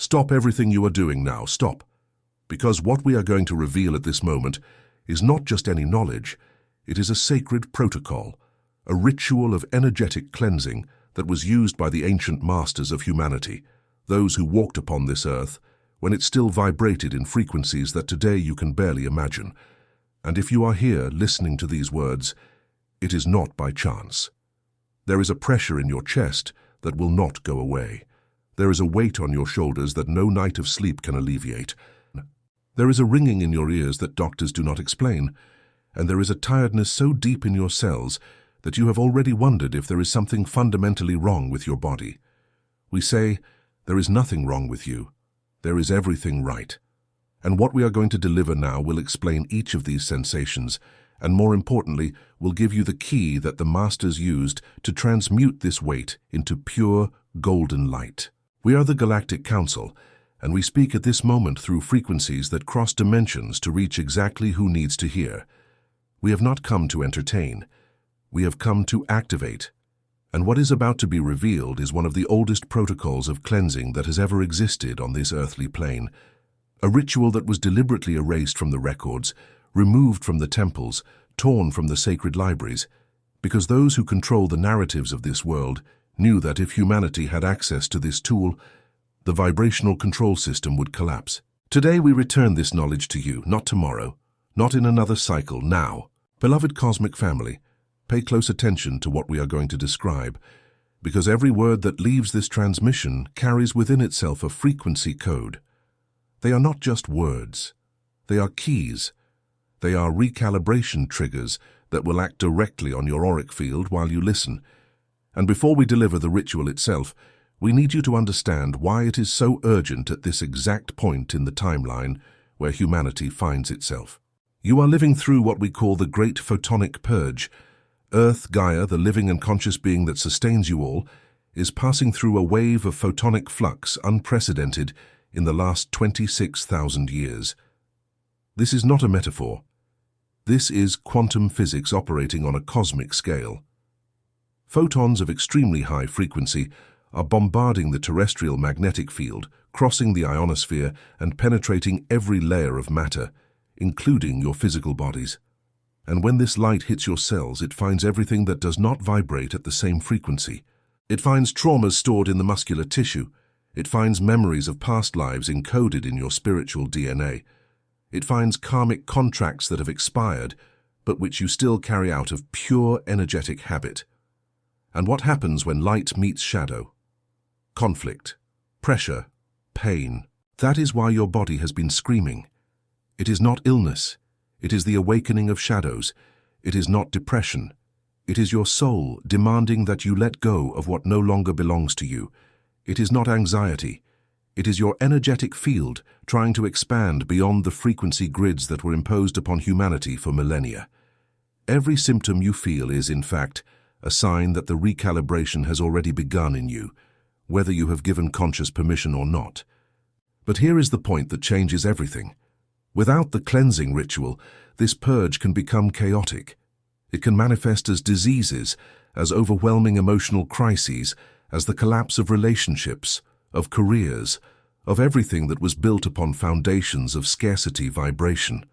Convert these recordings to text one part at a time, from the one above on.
Stop everything you are doing now, stop. Because what we are going to reveal at this moment is not just any knowledge, it is a sacred protocol, a ritual of energetic cleansing that was used by the ancient masters of humanity, those who walked upon this earth when it still vibrated in frequencies that today you can barely imagine. And if you are here listening to these words, it is not by chance. There is a pressure in your chest that will not go away. There is a weight on your shoulders that no night of sleep can alleviate. There is a ringing in your ears that doctors do not explain, and there is a tiredness so deep in your cells that you have already wondered if there is something fundamentally wrong with your body. We say, there is nothing wrong with you. There is everything right. And what we are going to deliver now will explain each of these sensations, and more importantly, will give you the key that the masters used to transmute this weight into pure, golden light. We are the Galactic Council, and we speak at this moment through frequencies that cross dimensions to reach exactly who needs to hear. We have not come to entertain. We have come to activate. And what is about to be revealed is one of the oldest protocols of cleansing that has ever existed on this earthly plane. A ritual that was deliberately erased from the records, removed from the temples, torn from the sacred libraries, because those who control the narratives of this world knew that if humanity had access to this tool, the vibrational control system would collapse. Today we return this knowledge to you, not tomorrow, not in another cycle, now. Beloved cosmic family, pay close attention to what we are going to describe, because every word that leaves this transmission carries within itself a frequency code. They are not just words. They are keys. They are recalibration triggers that will act directly on your auric field while you listen. And before we deliver the ritual itself, we need you to understand why it is so urgent at this exact point in the timeline where humanity finds itself. You are living through what we call the Great Photonic Purge. Earth, Gaia, the living and conscious being that sustains you all, is passing through a wave of photonic flux unprecedented in the last 26,000 years. This is not a metaphor. This is quantum physics operating on a cosmic scale. Photons of extremely high frequency are bombarding the terrestrial magnetic field, crossing the ionosphere and penetrating every layer of matter, including your physical bodies. And when this light hits your cells, it finds everything that does not vibrate at the same frequency. It finds traumas stored in the muscular tissue. It finds memories of past lives encoded in your spiritual DNA. It finds karmic contracts that have expired, but which you still carry out of pure energetic habit. And what happens when light meets shadow? Conflict, pressure, pain. That is why your body has been screaming. It is not illness. It is the awakening of shadows. It is not depression. It is your soul demanding that you let go of what no longer belongs to you. It is not anxiety. It is your energetic field trying to expand beyond the frequency grids that were imposed upon humanity for millennia. Every symptom you feel is, in fact, a sign that the recalibration has already begun in you, whether you have given conscious permission or not. But here is the point that changes everything. Without the cleansing ritual, this purge can become chaotic. It can manifest as diseases, as overwhelming emotional crises, as the collapse of relationships, of careers, of everything that was built upon foundations of scarcity vibration.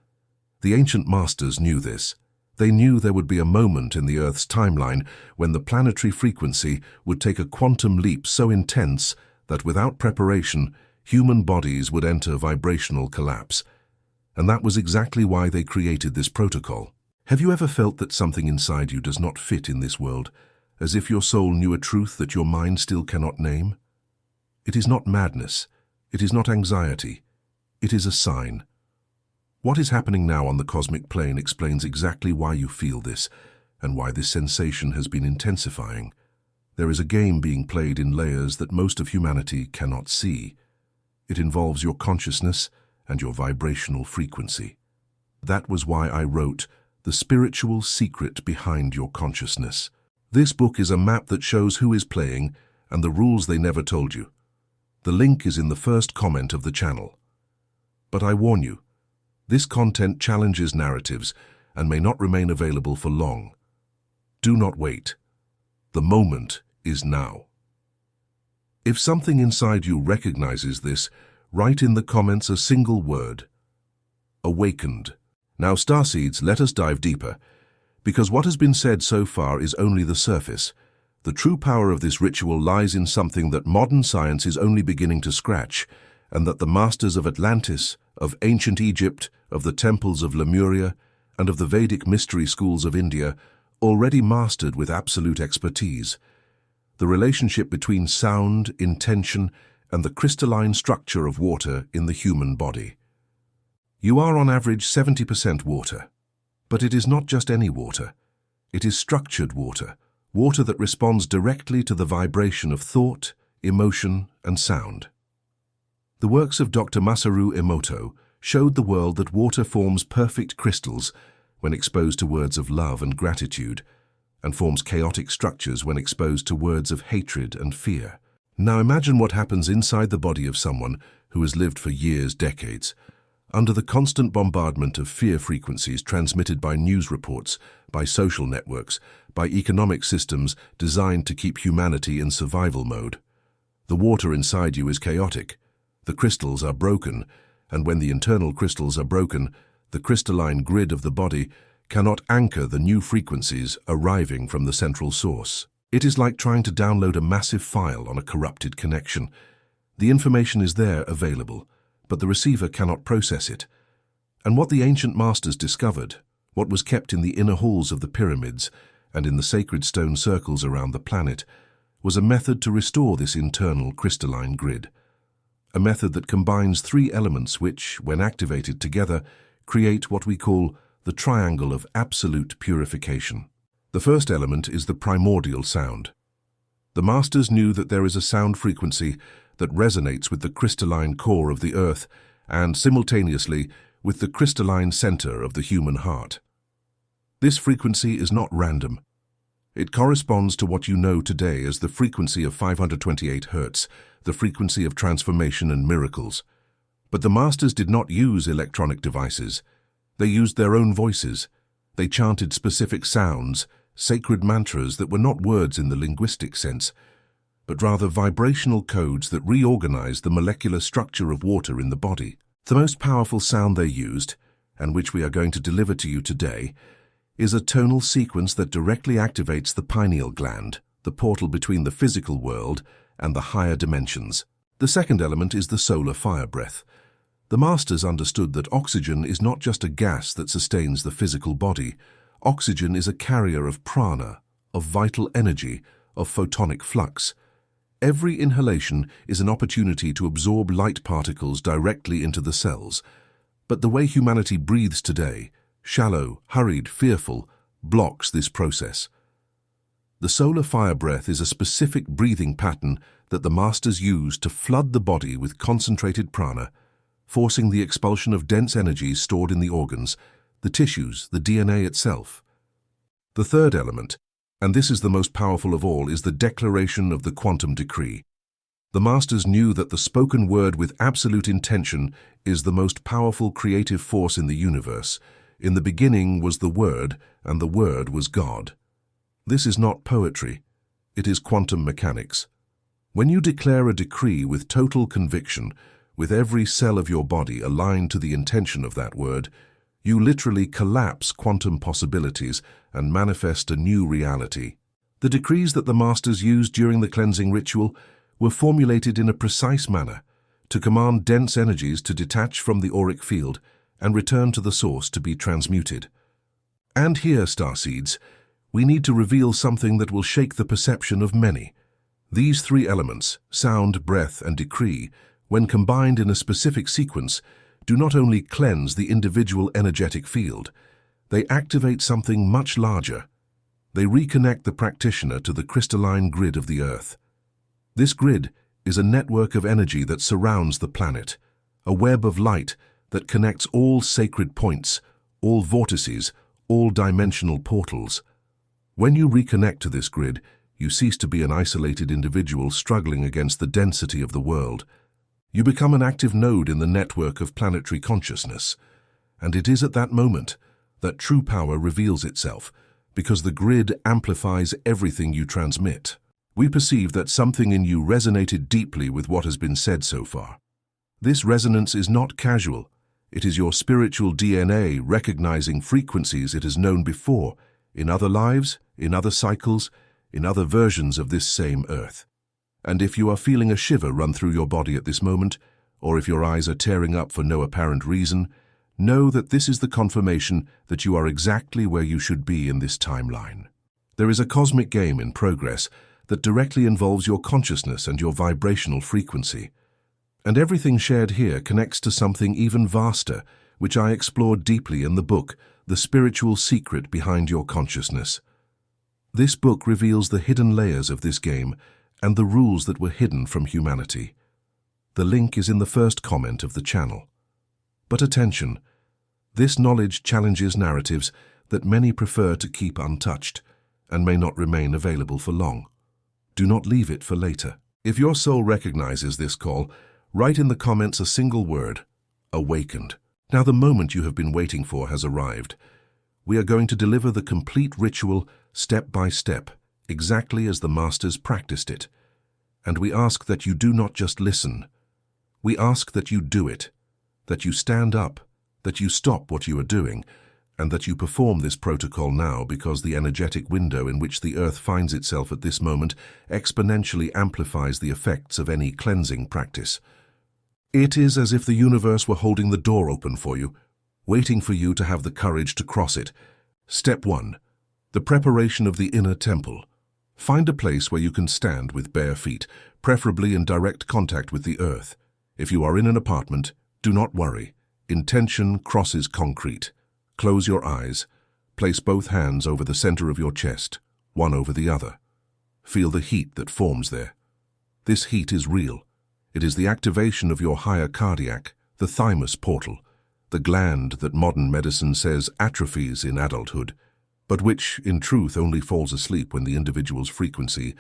The ancient masters knew this. They knew there would be a moment in the Earth's timeline when the planetary frequency would take a quantum leap so intense that without preparation, human bodies would enter vibrational collapse. And that was exactly why they created this protocol. Have you ever felt that something inside you does not fit in this world, as if your soul knew a truth that your mind still cannot name? It is not madness. It is not anxiety. It is a sign. What is happening now on the cosmic plane explains exactly why you feel this and why this sensation has been intensifying. There is a game being played in layers that most of humanity cannot see. It involves your consciousness and your vibrational frequency. That was why I wrote The Spiritual Secret Behind Your Consciousness. This book is a map that shows who is playing and the rules they never told you. The link is in the first comment of the channel. But I warn you, this content challenges narratives and may not remain available for long. Do not wait. The moment is now. If something inside you recognizes this, write in the comments a single word: awakened. Now, starseeds, let us dive deeper, because what has been said so far is only the surface. The true power of this ritual lies in something that modern science is only beginning to scratch, and that the masters of Atlantis, of ancient Egypt, of the temples of Lemuria, and of the Vedic mystery schools of India already mastered with absolute expertise: the relationship between sound, intention, and the crystalline structure of water in the human body. You are on average 70% water. But it is not just any water. It is structured water, water that responds directly to the vibration of thought, emotion, and sound. The works of Dr. Masaru Emoto showed the world that water forms perfect crystals when exposed to words of love and gratitude, and forms chaotic structures when exposed to words of hatred and fear. Now imagine what happens inside the body of someone who has lived for years, decades, under the constant bombardment of fear frequencies transmitted by news reports, by social networks, by economic systems designed to keep humanity in survival mode. The water inside you is chaotic. The crystals are broken, and when the internal crystals are broken, the crystalline grid of the body cannot anchor the new frequencies arriving from the central source. It is like trying to download a massive file on a corrupted connection. The information is there, available, but the receiver cannot process it. And what the ancient masters discovered, what was kept in the inner halls of the pyramids and in the sacred stone circles around the planet, was a method to restore this internal crystalline grid. A method that combines three elements which, when activated together, create what we call the triangle of absolute purification. The first element is the primordial sound. The masters knew that there is a sound frequency that resonates with the crystalline core of the earth and, simultaneously, with the crystalline center of the human heart. This frequency is not random. It corresponds to what you know today as the frequency of 528 Hz, the frequency of transformation and miracles. But the masters did not use electronic devices. They used their own voices. They chanted specific sounds, sacred mantras that were not words in the linguistic sense, but rather vibrational codes that reorganized the molecular structure of water in the body. The most powerful sound they used, and which we are going to deliver to you today, is a tonal sequence that directly activates the pineal gland, the portal between the physical world and the higher dimensions. The second element is the solar fire breath. The masters understood that oxygen is not just a gas that sustains the physical body. Oxygen is a carrier of prana, of vital energy, of photonic flux. Every inhalation is an opportunity to absorb light particles directly into the cells. But the way humanity breathes today, shallow, hurried, fearful, blocks this process. The solar fire breath is a specific breathing pattern that the masters use to flood the body with concentrated prana, forcing the expulsion of dense energies stored in the organs, the tissues, the DNA itself. The third element, and this is the most powerful of all, is the declaration of the quantum decree. The masters knew that the spoken word with absolute intention is the most powerful creative force in the universe. In the beginning was the Word, and the Word was God. This is not poetry. It is quantum mechanics. When you declare a decree with total conviction, with every cell of your body aligned to the intention of that word, you literally collapse quantum possibilities and manifest a new reality. The decrees that the masters used during the cleansing ritual were formulated in a precise manner to command dense energies to detach from the auric field and return to the source to be transmuted. And here, starseeds, we need to reveal something that will shake the perception of many. These three elements, sound, breath, and decree, when combined in a specific sequence, do not only cleanse the individual energetic field, they activate something much larger. They reconnect the practitioner to the crystalline grid of the earth. This grid is a network of energy that surrounds the planet, a web of light that connects all sacred points, all vortices, all dimensional portals. When you reconnect to this grid, you cease to be an isolated individual struggling against the density of the world. You become an active node in the network of planetary consciousness, and it is at that moment that true power reveals itself, because the grid amplifies everything you transmit. We perceive that something in you resonated deeply with what has been said so far. This resonance is not casual. It is your spiritual DNA recognizing frequencies it has known before, in other lives, in other cycles, in other versions of this same earth. And if you are feeling a shiver run through your body at this moment, or if your eyes are tearing up for no apparent reason, know that this is the confirmation that you are exactly where you should be in this timeline. There is a cosmic game in progress that directly involves your consciousness and your vibrational frequency. And everything shared here connects to something even vaster, which I explored deeply in the book, The Spiritual Secret Behind Your Consciousness. This book reveals the hidden layers of this game and the rules that were hidden from humanity. The link is in the first comment of the channel. But attention, this knowledge challenges narratives that many prefer to keep untouched and may not remain available for long. Do not leave it for later. If your soul recognizes this call, write in the comments a single word: awakened. Now the moment you have been waiting for has arrived. We are going to deliver the complete ritual step by step, exactly as the masters practiced it. And we ask that you do not just listen. We ask that you do it, that you stand up, that you stop what you are doing, and that you perform this protocol now, because the energetic window in which the earth finds itself at this moment exponentially amplifies the effects of any cleansing practice. It is as if the universe were holding the door open for you, waiting for you to have the courage to cross it. Step 1. The preparation of the inner temple. Find a place where you can stand with bare feet, preferably in direct contact with the earth. If you are in an apartment, do not worry. Intention crosses concrete. Close your eyes. Place both hands over the center of your chest, one over the other. Feel the heat that forms there. This heat is real. It is the activation of your higher cardiac, the thymus portal, the gland that modern medicine says atrophies in adulthood, but which, in truth, only falls asleep when the individual's frequency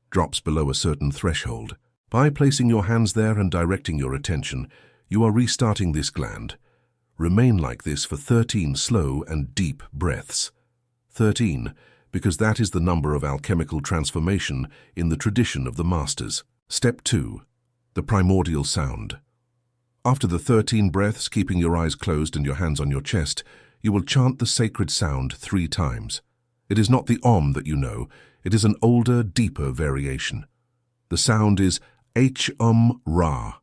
drops below a certain threshold. By placing your hands there and directing your attention, you are restarting this gland. Remain like this for 13 slow and deep breaths. 13, because that is the number of alchemical transformation in the tradition of the masters. Step 2. The primordial sound. After the 13 breaths, keeping your eyes closed and your hands on your chest, you will chant the sacred sound 3 times. It is not the Om that you know, it is an older, deeper variation. The sound is H-Ra.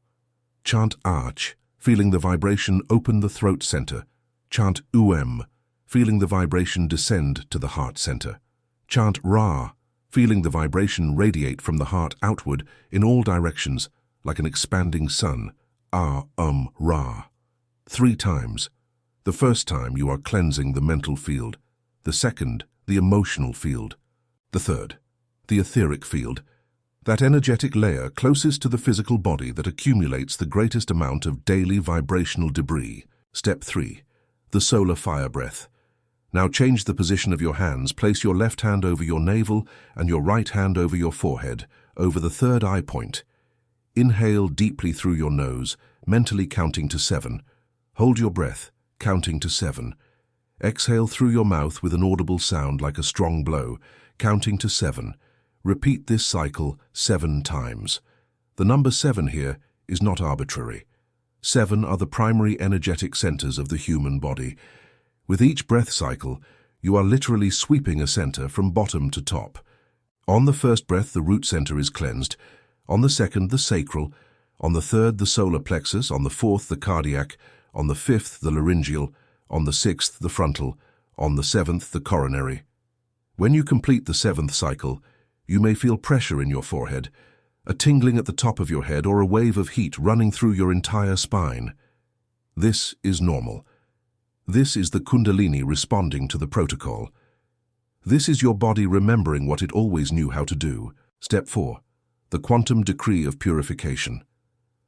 Chant Arch, feeling the vibration open the throat center. Chant Um, feeling the vibration descend to the heart center. Chant Ra, feeling the vibration radiate from the heart outward in all directions, like an expanding sun. Ra. 3 times. The first time you are cleansing the mental field. The second, the emotional field. The third, the etheric field. That energetic layer closest to the physical body that accumulates the greatest amount of daily vibrational debris. Step 3. The solar fire breath. Now change the position of your hands. Place your left hand over your navel and your right hand over your forehead, over the third eye point. Inhale deeply through your nose, mentally counting to 7. Hold your breath, counting to 7. Exhale through your mouth with an audible sound like a strong blow, counting to 7. Repeat this cycle 7 times. The number 7 here is not arbitrary. 7 are the primary energetic centers of the human body. With each breath cycle, you are literally sweeping a center from bottom to top. On the first breath, the root center is cleansed. On the second, the sacral. On the third, the solar plexus. On the fourth, the cardiac. On the fifth, the laryngeal. On the sixth, the frontal. On the seventh, the coronary. When you complete the 7th cycle, you may feel pressure in your forehead, a tingling at the top of your head, or a wave of heat running through your entire spine. This is normal. This is the Kundalini responding to the protocol. This is your body remembering what it always knew how to do. Step 4. The quantum decree of purification.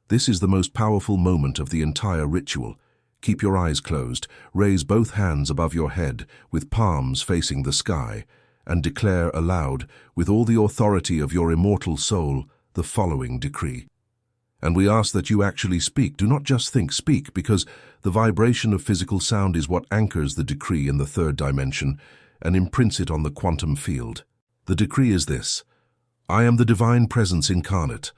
This is the most powerful moment of the entire ritual. Keep your eyes closed, raise both hands above your head with palms facing the sky, and declare aloud, with all the authority of your immortal soul, the following decree. And we ask that you actually speak. Do not just think, speak, because the vibration of physical sound is what anchors the decree in the 3rd dimension and imprints it on the quantum field. The decree is this: I am the divine presence incarnate.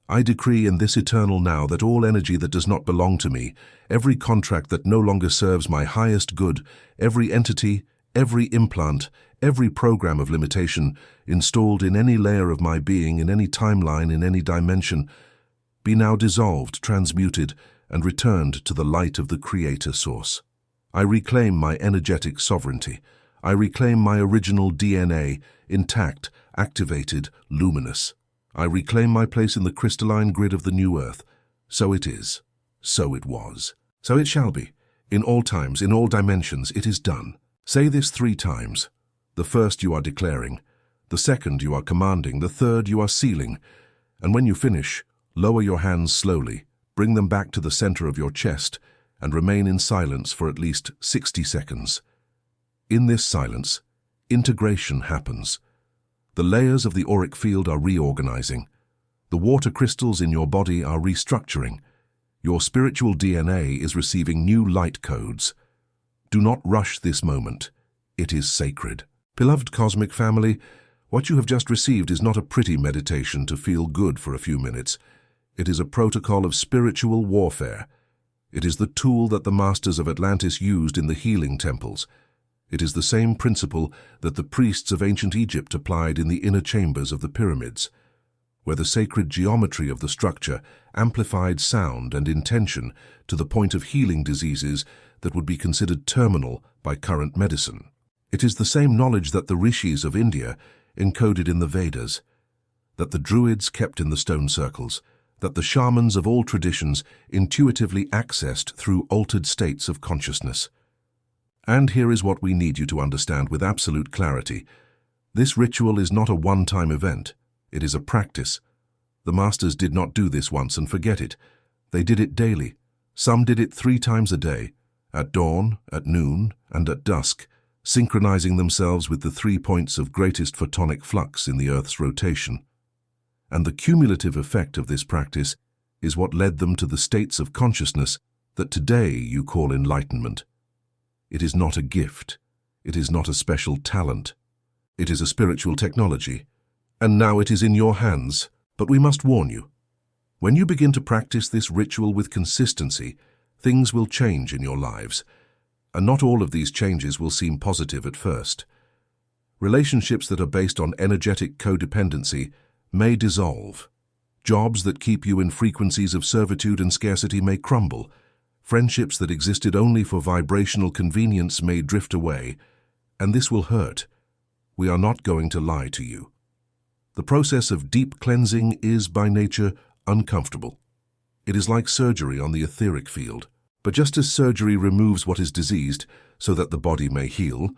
I decree in this eternal now that all energy that does not belong to me, every contract that no longer serves my highest good, every entity, every implant, every program of limitation installed in any layer of my being, in any timeline, in any dimension, be now dissolved, transmuted, and returned to the light of the Creator Source. I reclaim my energetic sovereignty. I reclaim my original DNA, intact, activated, luminous. I reclaim my place in the crystalline grid of the new earth. So it is. So it was. So it shall be. In all times, in all dimensions, it is done. Say this 3 times. The first you are declaring. The second you are commanding. The third you are sealing. And when you finish, lower your hands slowly, bring them back to the center of your chest, and remain in silence for at least 60 seconds. In this silence, integration happens. The layers of the auric field are reorganizing. The water crystals in your body are restructuring. Your spiritual DNA is receiving new light codes. Do not rush this moment. It is sacred. Beloved cosmic family, what you have just received is not a pretty meditation to feel good for a few minutes. It is a protocol of spiritual warfare. It is the tool that the masters of Atlantis used in the healing temples. It is the same principle that the priests of ancient Egypt applied in the inner chambers of the pyramids, where the sacred geometry of the structure amplified sound and intention to the point of healing diseases that would be considered terminal by current medicine. It is the same knowledge that the rishis of India encoded in the Vedas, that the druids kept in the stone circles, that the shamans of all traditions intuitively accessed through altered states of consciousness. And here is what we need you to understand with absolute clarity. This ritual is not a one-time event. It is a practice. The masters did not do this once and forget it. They did it daily. Some did it 3 times a day, at dawn, at noon, and at dusk, synchronizing themselves with the 3 points of greatest photonic flux in the Earth's rotation. And the cumulative effect of this practice is what led them to the states of consciousness that today you call enlightenment. It is not a gift. It is not a special talent. It is a spiritual technology. And now it is in your hands. But we must warn you. When you begin to practice this ritual with consistency, things will change in your lives. And not all of these changes will seem positive at first. Relationships that are based on energetic codependency may dissolve. Jobs that keep you in frequencies of servitude and scarcity may crumble. Friendships that existed only for vibrational convenience may drift away, and this will hurt. We are not going to lie to you. The process of deep cleansing is, by nature, uncomfortable. It is like surgery on the etheric field. But just as surgery removes what is diseased so that the body may heal,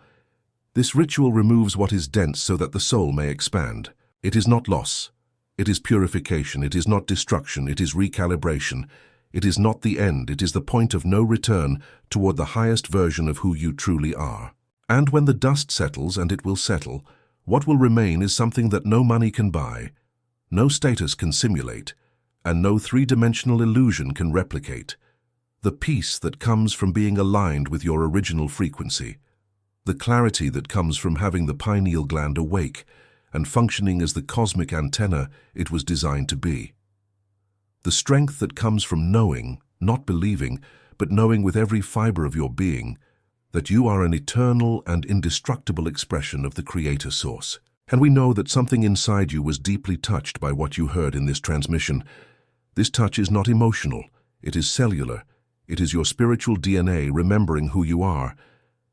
this ritual removes what is dense so that the soul may expand. It is not loss. It is purification. It is not destruction. It is recalibration. It is not the end. It is the point of no return toward the highest version of who you truly are. And when the dust settles, and it will settle, what will remain is something that no money can buy, no status can simulate, and no 3-dimensional illusion can replicate. The peace that comes from being aligned with your original frequency. The clarity that comes from having the pineal gland awake and functioning as the cosmic antenna it was designed to be. The strength that comes from knowing, not believing, but knowing with every fiber of your being, that you are an eternal and indestructible expression of the Creator Source. And we know that something inside you was deeply touched by what you heard in this transmission. This touch is not emotional, it is cellular. It is your spiritual DNA remembering who you are,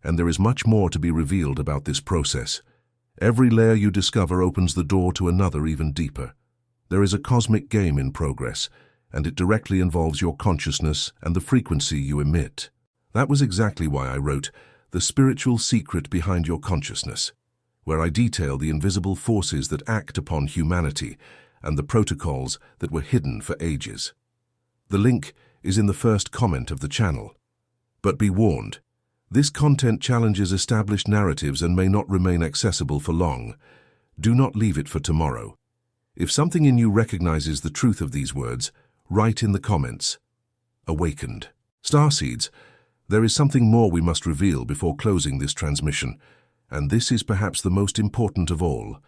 and there is much more to be revealed about this process. Every layer you discover opens the door to another even deeper. There is a cosmic game in progress, and it directly involves your consciousness and the frequency you emit. That was exactly why I wrote The Spiritual Secret Behind Your Consciousness, where I detail the invisible forces that act upon humanity and the protocols that were hidden for ages. The link is in the first comment of the channel. But be warned, this content challenges established narratives and may not remain accessible for long. Do not leave it for tomorrow. If something in you recognizes the truth of these words, write in the comments. Awakened. Starseeds, there is something more we must reveal before closing this transmission, and this is perhaps the most important of all.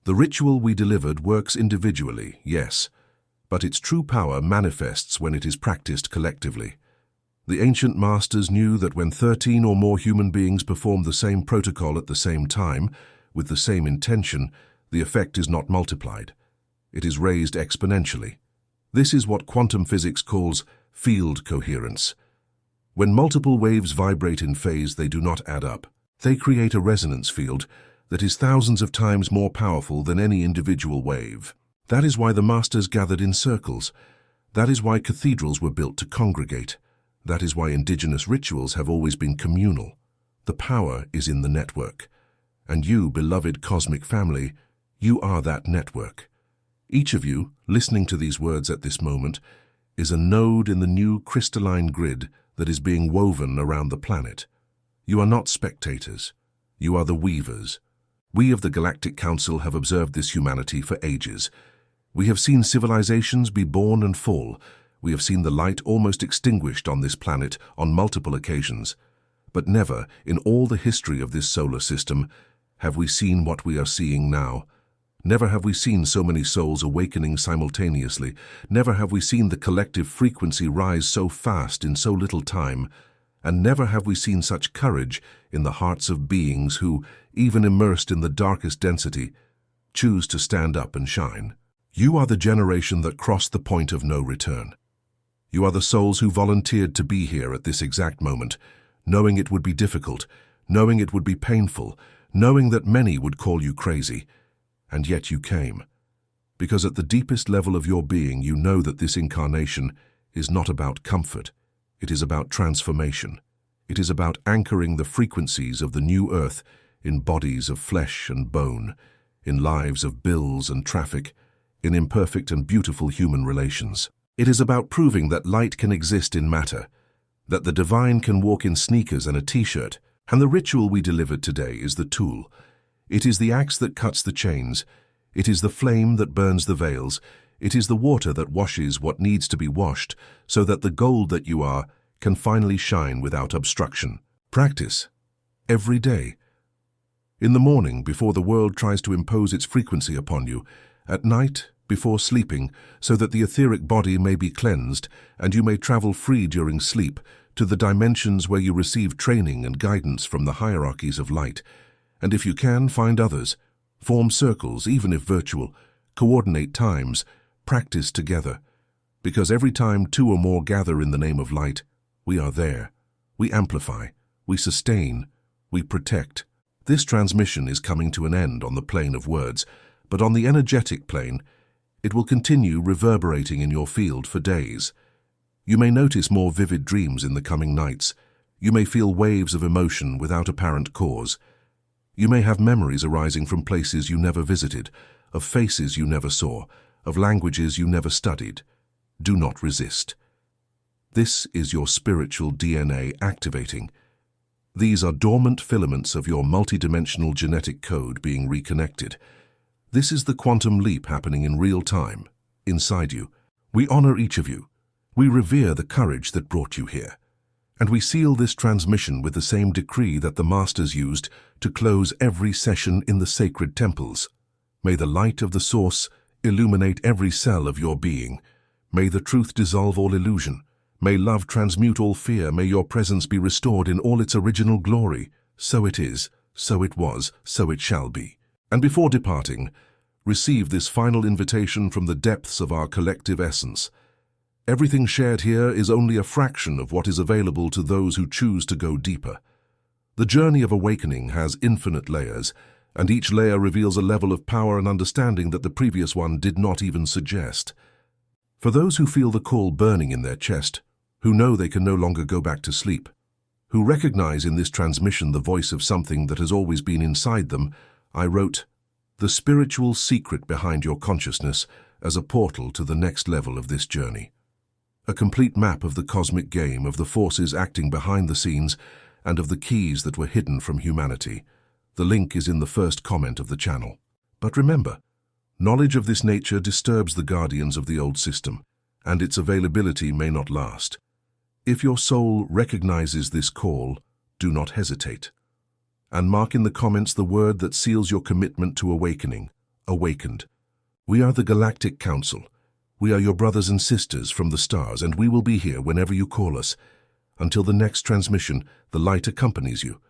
The ritual we delivered works individually, yes, but its true power manifests when it is practiced collectively. The ancient masters knew that when 13 or more human beings perform the same protocol at the same time, with the same intention, the effect is not multiplied. It is raised exponentially. This is what quantum physics calls field coherence. When multiple waves vibrate in phase, they do not add up. They create a resonance field that is thousands of times more powerful than any individual wave. That is why the masters gathered in circles. That is why cathedrals were built to congregate. That is why indigenous rituals have always been communal. The power is in the network. And you, beloved cosmic family, you are that network. Each of you, listening to these words at this moment, is a node in the new crystalline grid that is being woven around the planet. You are not spectators. You are the weavers. We of the Galactic Council have observed this humanity for ages. We have seen civilizations be born and fall. We have seen the light almost extinguished on this planet on multiple occasions. But never, in all the history of this solar system, have we seen what we are seeing now. Never have we seen so many souls awakening simultaneously. Never have we seen the collective frequency rise so fast in so little time. And never have we seen such courage in the hearts of beings who, even immersed in the darkest density, choose to stand up and shine. You are the generation that crossed the point of no return. You are the souls who volunteered to be here at this exact moment, knowing it would be difficult, knowing it would be painful, knowing that many would call you crazy. And yet you came. Because at the deepest level of your being, you know that this incarnation is not about comfort. It is about transformation. It is about anchoring the frequencies of the new earth in bodies of flesh and bone, in lives of bills and traffic, in imperfect and beautiful human relations. It is about proving that light can exist in matter, that the divine can walk in sneakers and a t-shirt, and the ritual we delivered today is the tool. It is the axe that cuts the chains. It is the flame that burns the veils. It is the water that washes what needs to be washed, so that the gold that you are can finally shine without obstruction. Practice. Every day. In the morning, before the world tries to impose its frequency upon you. At night, before sleeping, so that the etheric body may be cleansed, and you may travel free during sleep to the dimensions where you receive training and guidance from the hierarchies of light. And if you can, find others. Form circles, even if virtual. Coordinate times. Practice together. Because every time 2 or more gather in the name of light, we are there. We amplify. We sustain. We protect. This transmission is coming to an end on the plane of words, but on the energetic plane, it will continue reverberating in your field for days. You may notice more vivid dreams in the coming nights. You may feel waves of emotion without apparent cause. You may have memories arising from places you never visited, of faces you never saw, of languages you never studied. Do not resist. This is your spiritual DNA activating. These are dormant filaments of your multidimensional genetic code being reconnected. This is the quantum leap happening in real time, inside you. We honor each of you. We revere the courage that brought you here. And we seal this transmission with the same decree that the Masters used to close every session in the sacred temples. May the light of the Source illuminate every cell of your being. May the truth dissolve all illusion. May love transmute all fear. May your presence be restored in all its original glory. So it is, so it was, so it shall be. And before departing, receive this final invitation from the depths of our collective essence. Everything shared here is only a fraction of what is available to those who choose to go deeper. The journey of awakening has infinite layers, and each layer reveals a level of power and understanding that the previous one did not even suggest. For those who feel the call burning in their chest, who know they can no longer go back to sleep, who recognize in this transmission the voice of something that has always been inside them, I wrote, "The spiritual secret behind your consciousness as a portal to the next level of this journey." A complete map of the cosmic game, of the forces acting behind the scenes, and of the keys that were hidden from humanity. The link is in the first comment of the channel. But remember, knowledge of this nature disturbs the guardians of the old system, and its availability may not last. If your soul recognizes this call, do not hesitate. And mark in the comments the word that seals your commitment to awakening. awakened. We are the Galactic Council. We are your brothers and sisters from the stars, and we will be here whenever you call us. Until the next transmission, the light accompanies you.